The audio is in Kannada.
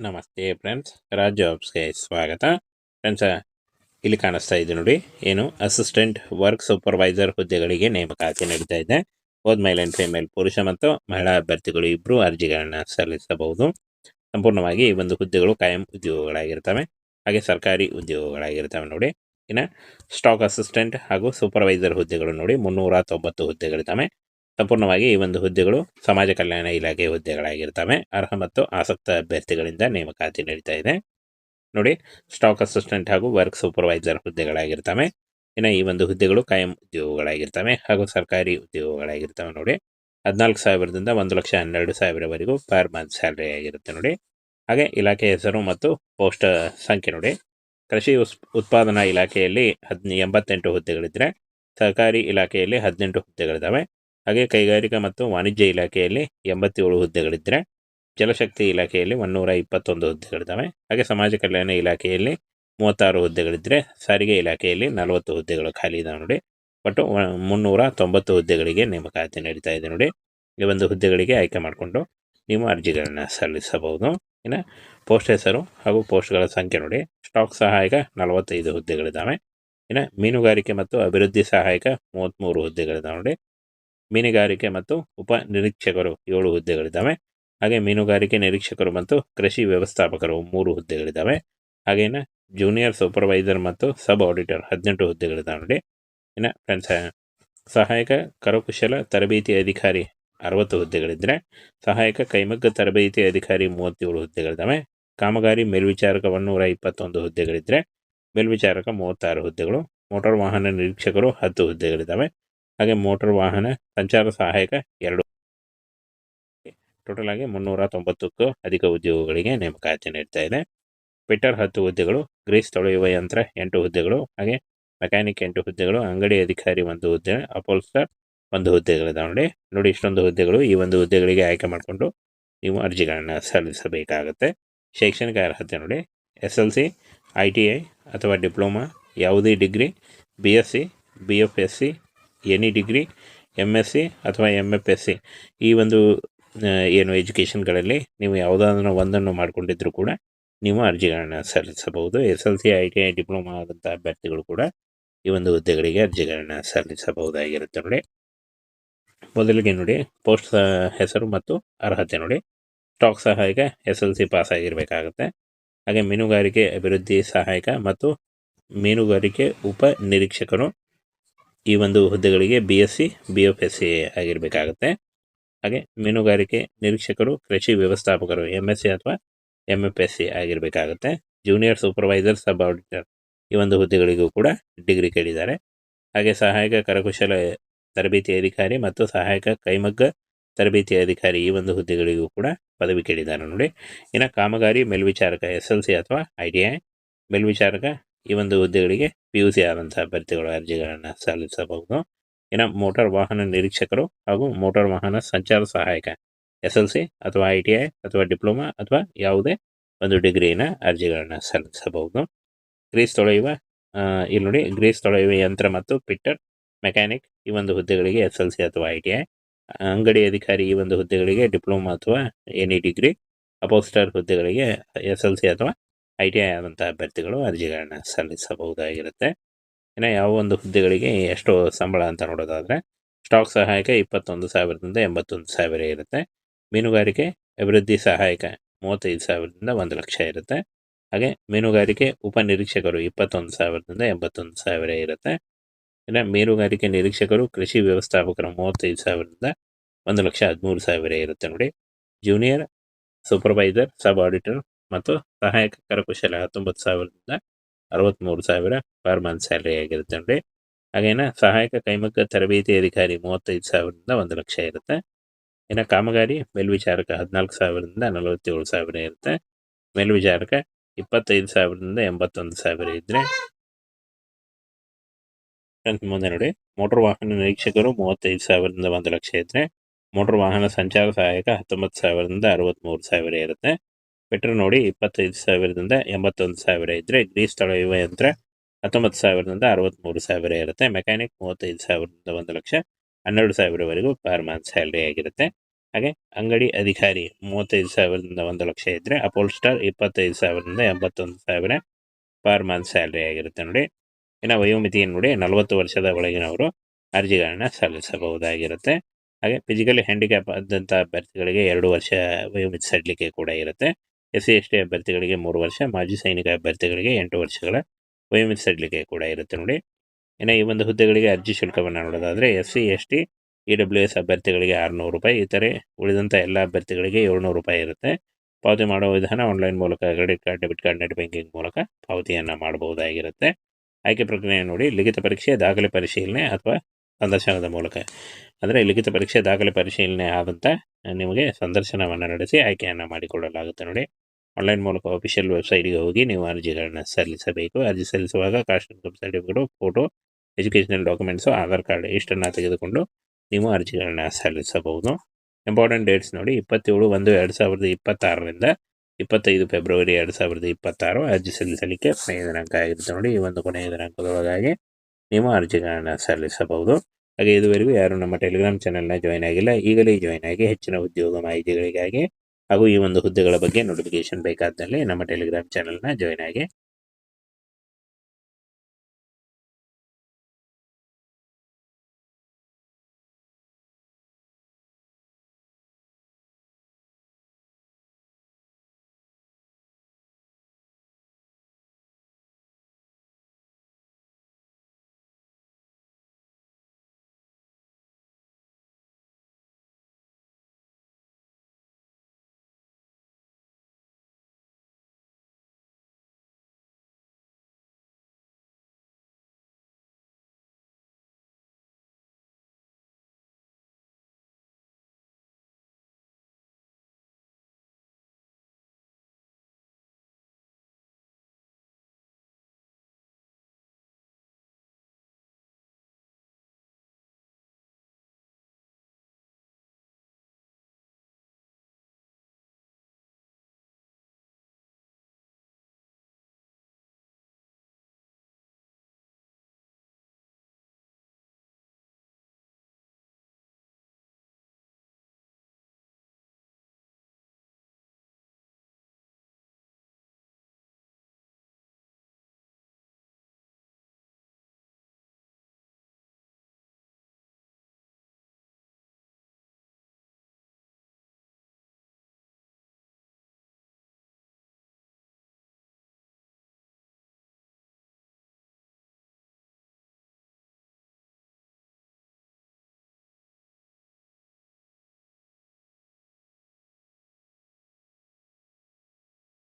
ನಮಸ್ತೆ ಫ್ರೆಂಡ್ಸ್, ರಾಜ್ ಜಾಬ್ಸ್ಗೆ ಸ್ವಾಗತ. ಫ್ರೆಂಡ್ಸ್, ಇಲ್ಲಿ ಕಾಣಿಸ್ತಾ ಇದೆ ನೋಡಿ, ಏನು ಅಸಿಸ್ಟೆಂಟ್ ವರ್ಕ್ ಸೂಪರ್ವೈಸರ್ ಹುದ್ದೆಗಳಿಗೆ ನೇಮಕಾತಿ ನಡೀತಾ ಇದೆ. ಬೋತ್ ಮೇಲ್ ಆ್ಯಂಡ್ ಫಿಮೇಲ್, ಪುರುಷ ಮತ್ತು ಮಹಿಳಾ ಅಭ್ಯರ್ಥಿಗಳು ಇಬ್ಬರು ಅರ್ಜಿಗಳನ್ನ ಸಲ್ಲಿಸಬಹುದು. ಸಂಪೂರ್ಣವಾಗಿ ಈ ಒಂದು ಹುದ್ದೆಗಳು ಕಾಯಂ ಉದ್ಯೋಗಗಳಾಗಿರ್ತವೆ, ಹಾಗೆ ಸರ್ಕಾರಿ ಉದ್ಯೋಗಗಳಾಗಿರ್ತವೆ ನೋಡಿ. ಇನ್ನು ಸ್ಟಾಕ್ ಅಸಿಸ್ಟೆಂಟ್ ಹಾಗೂ ಸೂಪರ್ವೈಸರ್ ಹುದ್ದೆಗಳು ನೋಡಿ 390 ಹುದ್ದೆಗಳಿದ್ದಾವೆ. ಸಂಪೂರ್ಣವಾಗಿ ಈ ಒಂದು ಹುದ್ದೆಗಳು ಸಮಾಜ ಕಲ್ಯಾಣ ಇಲಾಖೆ ಹುದ್ದೆಗಳಾಗಿರ್ತವೆ. ಅರ್ಹ ಮತ್ತು ಆಸಕ್ತ ಅಭ್ಯರ್ಥಿಗಳಿಂದ ನೇಮಕಾತಿ ನಡೀತಾ ಇದೆ ನೋಡಿ. ಸ್ಟಾಕ್ ಅಸಿಸ್ಟೆಂಟ್ ಹಾಗೂ ವರ್ಕ್ ಸೂಪರ್ವೈಸರ್ ಹುದ್ದೆಗಳಾಗಿರ್ತವೆ. ಇನ್ನು ಈ ಒಂದು ಹುದ್ದೆಗಳು ಕಾಯಂ ಉದ್ಯೋಗಗಳಾಗಿರ್ತವೆ ಹಾಗೂ ಸರ್ಕಾರಿ ಉದ್ಯೋಗಗಳಾಗಿರ್ತವೆ ನೋಡಿ. 14,000ದಿಂದ 1,12,000ವರೆಗೂ ಪರ್ ಮಂತ್ ಸ್ಯಾಲ್ರಿ ಆಗಿರುತ್ತೆ ನೋಡಿ. ಹಾಗೆ ಇಲಾಖೆ ಹೆಸರು ಮತ್ತು ಪೋಸ್ಟ್ ಸಂಖ್ಯೆ ನೋಡಿ. ಕೃಷಿ ಉತ್ಪಾದನಾ ಇಲಾಖೆಯಲ್ಲಿ 88 ಹುದ್ದೆಗಳಿದ್ದರೆ ಸರ್ಕಾರಿ ಇಲಾಖೆಯಲ್ಲಿ 18 ಹುದ್ದೆಗಳಿದ್ದಾವೆ. ಹಾಗೆ ಕೈಗಾರಿಕಾ ಮತ್ತು ವಾಣಿಜ್ಯ ಇಲಾಖೆಯಲ್ಲಿ 87 ಹುದ್ದೆಗಳಿದ್ದರೆ ಜಲಶಕ್ತಿ ಇಲಾಖೆಯಲ್ಲಿ 121 ಹುದ್ದೆಗಳಿದ್ದಾವೆ. ಹಾಗೆ ಸಮಾಜ ಕಲ್ಯಾಣ ಇಲಾಖೆಯಲ್ಲಿ 36 ಹುದ್ದೆಗಳಿದ್ದರೆ ಸಾರಿಗೆ ಇಲಾಖೆಯಲ್ಲಿ 40 ಹುದ್ದೆಗಳು ಖಾಲಿ ಇದಾವೆ ನೋಡಿ. ಒಟ್ಟು 390 ಹುದ್ದೆಗಳಿಗೆ ನೇಮಕಾತಿ ನಡೀತಾ ಇದೆ ನೋಡಿ. ಈ ಒಂದು ಹುದ್ದೆಗಳಿಗೆ ಆಯ್ಕೆ ಮಾಡಿಕೊಂಡು ನೀವು ಅರ್ಜಿಗಳನ್ನು ಸಲ್ಲಿಸಬಹುದು. ಇನ್ನು ಪೋಸ್ಟ್ ಹೆಸರು ಹಾಗೂ ಪೋಸ್ಟ್ಗಳ ಸಂಖ್ಯೆ ನೋಡಿ. ಸ್ಟಾಕ್ ಸಹಾಯಕ 45 ಹುದ್ದೆಗಳಿದ್ದಾವೆ. ಇನ್ನು ಮೀನುಗಾರಿಕೆ ಮತ್ತು ಅಭಿವೃದ್ಧಿ ಸಹಾಯಕ 33 ಹುದ್ದೆಗಳಿದ್ದಾವೆ ನೋಡಿ. ಮೀನುಗಾರಿಕೆ ಮತ್ತು ಉಪ ನಿರೀಕ್ಷಕರು 7 ಹುದ್ದೆಗಳಿದ್ದಾವೆ. ಹಾಗೆ ಮೀನುಗಾರಿಕೆ ನಿರೀಕ್ಷಕರು ಮತ್ತು ಕೃಷಿ ವ್ಯವಸ್ಥಾಪಕರು 3 ಹುದ್ದೆಗಳಿದ್ದಾವೆ. ಹಾಗೇನು ಜೂನಿಯರ್ ಸೂಪರ್ವೈಸರ್ ಮತ್ತು ಸಬ್ ಆಡಿಟರ್ 18 ಹುದ್ದೆಗಳಿದ್ದಾವೆ ನೋಡಿ. ಇನ್ನು ಫ್ರೆಂಡ್ಸ್, ಸಹಾಯಕ ಕರಕುಶಲ ತರಬೇತಿ ಅಧಿಕಾರಿ 60 ಹುದ್ದೆಗಳಿದ್ದರೆ ಸಹಾಯಕ ಕೈಮಗ್ಗ ತರಬೇತಿ ಅಧಿಕಾರಿ 37 ಹುದ್ದೆಗಳಿದ್ದಾವೆ. ಕಾಮಗಾರಿ ಮೇಲ್ವಿಚಾರಕ 121 ಹುದ್ದೆಗಳಿದ್ದರೆ ಮೇಲ್ವಿಚಾರಕ 36 ಹುದ್ದೆಗಳು. ಮೋಟಾರ್ ವಾಹನ ನಿರೀಕ್ಷಕರು 10 ಹುದ್ದೆಗಳಿದ್ದಾವೆ. ಹಾಗೆ ಮೋಟಾರ್ ವಾಹನ ಸಂಚಾರ ಸಹಾಯಕ 2. ಟೋಟಲ್ ಆಗಿ 390ಕ್ಕೂ ಅಧಿಕ ಉದ್ಯೋಗಗಳಿಗೆ ನೇಮಕಾತಿ ನೀಡ್ತಾ ಇದೆ. ಫಿಟ್ಟರ್ 10 ಹುದ್ದೆಗಳು, ಗ್ರೀಸ್ ತೊಳೆಯುವ ಯಂತ್ರ 8 ಹುದ್ದೆಗಳು, ಹಾಗೆ ಮೆಕ್ಯಾನಿಕ್ 8 ಹುದ್ದೆಗಳು, ಅಂಗಡಿ ಅಧಿಕಾರಿ 1 ಹುದ್ದೆ, ಅಪೋಲ್ಸ್ಟರ್ 1 ಹುದ್ದೆಗಳಿದಾವೆ ನೋಡಿ. ಇಷ್ಟೊಂದು ಹುದ್ದೆಗಳು. ಈ ಒಂದು ಹುದ್ದೆಗಳಿಗೆ ಆಯ್ಕೆ ಮಾಡಿಕೊಂಡು ನೀವು ಅರ್ಜಿಗಳನ್ನು ಸಲ್ಲಿಸಬೇಕಾಗತ್ತೆ. ಶೈಕ್ಷಣಿಕ ಅರ್ಹತೆ ನೋಡಿ. SLC, ITI ಅಥವಾ ಡಿಪ್ಲೊಮಾ, ಯಾವುದೇ degree, BSc, BFSc, any degree, MSc ಅಥವಾ MFSc, ಈ ಒಂದು ಏನು ಎಜುಕೇಷನ್ಗಳಲ್ಲಿ ನೀವು ಯಾವುದಾದ್ರೂ ಒಂದನ್ನು ಮಾಡಿಕೊಂಡಿದ್ರೂ ಕೂಡ ನೀವು ಅರ್ಜಿಗಳನ್ನು ಸಲ್ಲಿಸಬಹುದು. SLC, ITI, ಡಿಪ್ಲೊಮಾ ಆದಂಥ ಅಭ್ಯರ್ಥಿಗಳು ಕೂಡ ಈ ಒಂದು ಹುದ್ದೆಗಳಿಗೆ ಅರ್ಜಿಗಳನ್ನು ಸಲ್ಲಿಸಬಹುದಾಗಿರುತ್ತೆ ನೋಡಿ. ಮೊದಲಿಗೆ ನೋಡಿ, ಪೋಸ್ಟ್ ಹೆಸರು ಮತ್ತು ಅರ್ಹತೆ ನೋಡಿ. ಸ್ಟಾಕ್ ಸಹಾಯಕ SLC ಪಾಸ್ ಆಗಿರಬೇಕಾಗುತ್ತೆ. ಹಾಗೆ ಮೀನುಗಾರಿಕೆ ಅಭಿವೃದ್ಧಿ ಸಹಾಯಕ ಮತ್ತು ಮೀನುಗಾರಿಕೆ ಉಪ ನಿರೀಕ್ಷಕರು ಈ ಒಂದು ಹುದ್ದೆಗಳಿಗೆ BSc, BFSc ಆಗಿರಬೇಕಾಗುತ್ತೆ. ಹಾಗೆ ಮೀನುಗಾರಿಕೆ ನಿರೀಕ್ಷಕರು ಕೃಷಿ ವ್ಯವಸ್ಥಾಪಕರು MSc ಅಥವಾ MFSc ಆಗಿರಬೇಕಾಗುತ್ತೆ. ಜೂನಿಯರ್ ಸೂಪರ್ವೈಸರ್ ಸಬ್ ಆಡಿಟರ್ ಈ ಒಂದು ಹುದ್ದೆಗಳಿಗೂ ಕೂಡ ಡಿಗ್ರಿ ಕೇಳಿದ್ದಾರೆ. ಹಾಗೆ ಸಹಾಯಕ ಕರಕುಶಲ ತರಬೇತಿ ಅಧಿಕಾರಿ ಮತ್ತು ಸಹಾಯಕ ಕೈಮಗ್ಗ ತರಬೇತಿ ಅಧಿಕಾರಿ ಈ ಒಂದು ಹುದ್ದೆಗಳಿಗೂ ಕೂಡ ಪದವಿ ಕೇಳಿದ್ದಾರೆ ನೋಡಿ. ಇನ್ನು ಕಾಮಗಾರಿ ಮೇಲ್ವಿಚಾರಕ SLC ಅಥವಾ ITI ಮೇಲ್ವಿಚಾರಕ ಈ ಒಂದು ಹುದ್ದೆಗಳಿಗೆ PUC ಆದಂಥ ಅಭ್ಯರ್ಥಿಗಳು ಅರ್ಜಿಗಳನ್ನು ಸಲ್ಲಿಸಬಹುದು. ಇನ್ನು ಮೋಟಾರ್ ವಾಹನ ನಿರೀಕ್ಷಕರು ಹಾಗೂ ಮೋಟಾರ್ ವಾಹನ ಸಂಚಾರ ಸಹಾಯಕ SLC ಅಥವಾ ITI ಅಥವಾ ಡಿಪ್ಲೊಮಾ ಅಥವಾ ಯಾವುದೇ ಒಂದು ಡಿಗ್ರಿನ ಅರ್ಜಿಗಳನ್ನು ಸಲ್ಲಿಸಬಹುದು. ಗ್ರೀಸ್ ತೊಳೆಯುವ ಇಲ್ಲಿ ನೋಡಿ, ಗ್ರೀಸ್ ತೊಳೆಯುವ ಯಂತ್ರ ಮತ್ತು ಫಿಟ್ಟರ್ ಮೆಕ್ಯಾನಿಕ್ ಈ ಒಂದು ಹುದ್ದೆಗಳಿಗೆ SLC ಅಥವಾ ITI. ಅಂಗಡಿ ಅಧಿಕಾರಿ ಈ ಒಂದು ಹುದ್ದೆಗಳಿಗೆ ಡಿಪ್ಲೊಮಾ ಅಥವಾ ಎನಿ ಡಿಗ್ರಿ. ಅಪೋಸ್ಟರ್ ಹುದ್ದೆಗಳಿಗೆ SLC ಅಥವಾ ITI ಆದಂಥ ಅಭ್ಯರ್ಥಿಗಳು ಅರ್ಜಿಗಳನ್ನು ಸಲ್ಲಿಸಬಹುದಾಗಿರುತ್ತೆ. ಇನ್ನು ಯಾವ ಒಂದು ಹುದ್ದೆಗಳಿಗೆ ಎಷ್ಟು ಸಂಬಳ ಅಂತ ನೋಡೋದಾದರೆ, ಸ್ಟಾಕ್ ಸಹಾಯಕ 21,000ದಿಂದ 81,000 ಇರುತ್ತೆ. ಮೀನುಗಾರಿಕೆ ಅಭಿವೃದ್ಧಿ ಸಹಾಯಕ 35,000ದಿಂದ 1 ಲಕ್ಷ ಇರುತ್ತೆ. ಹಾಗೆ ಮೀನುಗಾರಿಕೆ ಉಪನಿರೀಕ್ಷಕರು 21,000ದಿಂದ 81,000 ಇರುತ್ತೆ. ಇನ್ನು ಮೀನುಗಾರಿಕೆ ನಿರೀಕ್ಷಕರು ಕೃಷಿ ವ್ಯವಸ್ಥಾಪಕರು 35,000ದಿಂದ 1,13,000 ಇರುತ್ತೆ ನೋಡಿ. ಜೂನಿಯರ್ ಸೂಪರ್ವೈಸರ್ ಸಬ್ ಆಡಿಟರ್ ಮತ್ತು ಸಹಾಯಕ ಕರಕುಶಲ 19,000ದಿಂದ 63,000 ಪರ್ ಮಂತ್ ಸ್ಯಾಲ್ರಿ ಆಗಿರುತ್ತೆ ನೋಡಿ. ಹಾಗೇನ ಸಹಾಯಕ ಕೈಮಗ್ಗ ತರಬೇತಿ ಅಧಿಕಾರಿ 35,000ದಿಂದ 1 ಲಕ್ಷ ಇರುತ್ತೆ. ಇನ್ನು ಕಾಮಗಾರಿ ಮೇಲ್ವಿಚಾರಕ 14,000ದಿಂದ 47,000 ಇರುತ್ತೆ. ಮೇಲ್ವಿಚಾರಕ 25,000ದಿಂದ 81,000 ಇದ್ದರೆ, ಮುಂದೆ ನೋಡಿ, ಮೋಟರ್ ವಾಹನ ನಿರೀಕ್ಷಕರು 35,000ದಿಂದ 1 ಲಕ್ಷ ಇದ್ದರೆ, ಮೋಟರ್ ವಾಹನ ಸಂಚಾರ ಸಹಾಯಕ 19,000ದಿಂದ 63,000 ಇರುತ್ತೆ. ಫಿಟ್ಟರ್ ನೋಡಿ 25,000ದಿಂದ 81,000 ಇದ್ದರೆ, ಗ್ರೀಸ್ ತೊಳೆಯುವ ಯಂತ್ರ 19,000ದಿಂದ 63,000 ಇರುತ್ತೆ. Mechanic 35,000ದಿಂದ 1 lakh 12,000ವರೆಗೂ per month salary ಆಗಿರುತ್ತೆ. ಹಾಗೆ ಅಂಗಡಿ ಅಧಿಕಾರಿ 35,000ದಿಂದ 1,00,000 ಇದ್ದರೆ, ಅಪೋಲ್ಸ್ಟರ್ 25,000ದಿಂದ 81,000 ಪರ್ ಮಂತ್ ಸ್ಯಾಲ್ರಿ ಆಗಿರುತ್ತೆ ನೋಡಿ. ಇನ್ನು ವಯೋಮಿತಿಯನ್ನು ನೋಡಿ 40 ವರ್ಷದ ಒಳಗಿನವರು ಅರ್ಜಿಗಳನ್ನ ಸಲ್ಲಿಸಬಹುದಾಗಿರುತ್ತೆ. ಹಾಗೆ ಫಿಸಿಕಲಿ ಹ್ಯಾಂಡಿಕ್ಯಾಪ್ ಆದಂಥ ಅಭ್ಯರ್ಥಿಗಳಿಗೆ 2 ವರ್ಷ ವಯೋಮಿತಿ ಸಡಿಲಿಕೆ ಕೂಡ ಇರುತ್ತೆ. SC/ST ಅಭ್ಯರ್ಥಿಗಳಿಗೆ 3 ವರ್ಷ, ಮಾಜಿ ಸೈನಿಕ ಅಭ್ಯರ್ಥಿಗಳಿಗೆ 8 ವರ್ಷಗಳ ವಯೋಮಿತಿ ಸಡಿಲಿಕೆ ಕೂಡ ಇರುತ್ತೆ ನೋಡಿ. ಇನ್ನು ಈ ಒಂದು ಹುದ್ದೆಗಳಿಗೆ ಅರ್ಜಿ ಶುಲ್ಕವನ್ನು ನೋಡೋದಾದರೆ SC/ST EWS ಅಭ್ಯರ್ಥಿಗಳಿಗೆ 600 ರೂಪಾಯಿ, ಇತರೆ ಉಳಿದಂಥ ಎಲ್ಲ ಅಭ್ಯರ್ಥಿಗಳಿಗೆ 700 ರೂಪಾಯಿ ಇರುತ್ತೆ. ಪಾವತಿ ಮಾಡುವ ವಿಧಾನ ಆನ್ಲೈನ್ ಮೂಲಕ, credit card, debit card, net banking ಮೂಲಕ ಪಾವತಿಯನ್ನು ಮಾಡಬಹುದಾಗಿರುತ್ತೆ. ಆಯ್ಕೆ ಪ್ರಕ್ರಿಯೆ ನೋಡಿ, ಲಿಖಿತ ಪರೀಕ್ಷೆ, ದಾಖಲೆ ಪರಿಶೀಲನೆ ಅಥವಾ ಸಂದರ್ಶನದ ಮೂಲಕ. ಅಂದರೆ ಲಿಖಿತ ಪರೀಕ್ಷೆ, ದಾಖಲೆ ಪರಿಶೀಲನೆ ಆದಂಥ ನಿಮಗೆ ಸಂದರ್ಶನವನ್ನು ನಡೆಸಿ ಆಯ್ಕೆಯನ್ನು ಮಾಡಿಕೊಳ್ಳಲಾಗುತ್ತೆ ನೋಡಿ. ಆನ್ಲೈನ್ ಮೂಲಕ ಅಫಿಷಿಯಲ್ ವೆಬ್ಸೈಟ್ಗೆ ಹೋಗಿ ನೀವು ಅರ್ಜಿಗಳನ್ನು ಸಲ್ಲಿಸಬೇಕು. ಅರ್ಜಿ ಸಲ್ಲಿಸುವಾಗ caste income certificate, photo, educational documents, Aadhaar card ಇಷ್ಟನ್ನು ತೆಗೆದುಕೊಂಡು ನೀವು ಅರ್ಜಿಗಳನ್ನ ಸಲ್ಲಿಸಬಹುದು. ಇಂಪಾರ್ಟೆಂಟ್ ಡೇಟ್ಸ್ ನೋಡಿ, 27/1/2026ರಿಂದ 25 ಫೆಬ್ರವರಿ 2026 ಅರ್ಜಿ ಸಲ್ಲಿಸಲಿಕ್ಕೆ ಕೊನೆಯ ದಿನಾಂಕ ಆಗಿರುತ್ತೆ ನೋಡಿ. ಈ ಒಂದು ಕೊನೆಯ ದಿನಾಂಕದೊಳಗಾಗಿ ನೀವು ಅರ್ಜಿಗಳನ್ನು ಸಲ್ಲಿಸಬಹುದು. ಹಾಗೆ ಇದುವರೆಗೂ ಯಾರು ನಮ್ಮ ಟೆಲಿಗ್ರಾಮ್ ಚಾನಲ್ನ ಜಾಯ್ನ್ ಆಗಿಲ್ಲ, ಈಗಲೇ ಜಾಯ್ನ್ ಆಗಿ ಹೆಚ್ಚಿನ ಉದ್ಯೋಗ ಮಾಹಿತಿಗಳಿಗಾಗಿ ಹಾಗೂ ಈ ಒಂದು ಹುದ್ದೆಗಳ ಬಗ್ಗೆ ನೋಟಿಫಿಕೇಶನ್ ಬೇಕಾದಲ್ಲಿ ನಮ್ಮ ಟೆಲಿಗ್ರಾಮ್ ಚಾನಲ್ನ ಜಾಯ್ನ್ ಆಗಿ.